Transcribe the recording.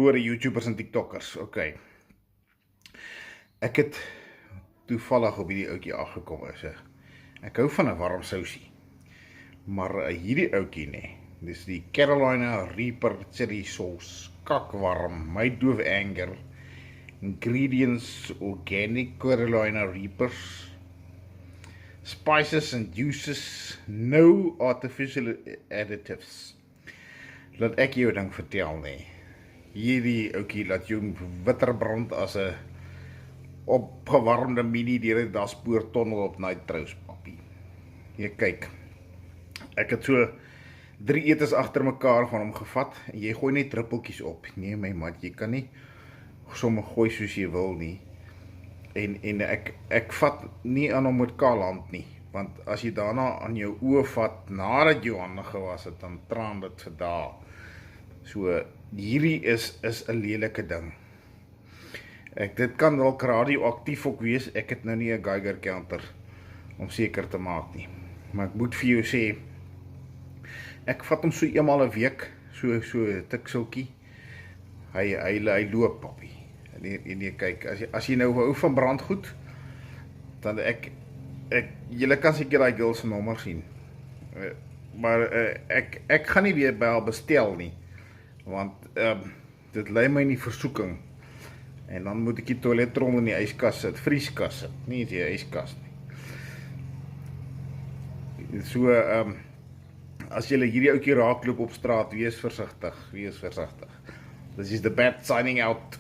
Oor die YouTubers en TikTokkers, okay. Ek het toevallig op hierdie ouetjie afgekom is. Ek hou van 'n warm sousie. Maar hierdie ouetjie dis die Carolina Reaper chili sauce, kakwarm, my doof anger. Ingredients: organic Carolina Reapers, spices and juices, no artificial additives. Laat ek jou ding vertel Hierdie ouetjie laat jou witter brand as 'n opgewarmde mini deur 'n daspoortonnel op nitrous papier. Jy kyk. Ek het so 3 etes agter mekaar van hom gevat en jy gooi net druppeltjies op. Nee my maat, jy kan nie sommer gooi soos jy wil nie. En ek vat nie aan hom met kaal hand nie, want as jy daarna aan jou oë vat nadat jy hande gewas het, dan traan dit vir dae. So hierdie is 'n lelike ding. Dit kan dalk radioaktief ook wees. Ek het nou nie 'n Geiger counter om seker te maak nie. Maar ek moet vir jou sê, ek vat hom so eenmal 'n week, so 'n tiksultjie. Hy loop papi. En jy kyk, as jy nou hou van brandgoed, dan julle kan seker daai girl se nommer sien. Maar ek gaan nie weer by haar bestel nie, want dit lei my in die versoeking. En dan moet ek die toiletrol in die yskas sit, vrieskas sit, nie die yskas nie. So, as julle hierdie ouetjie raakloop op straat, wees versigtig. This is the bat signing out.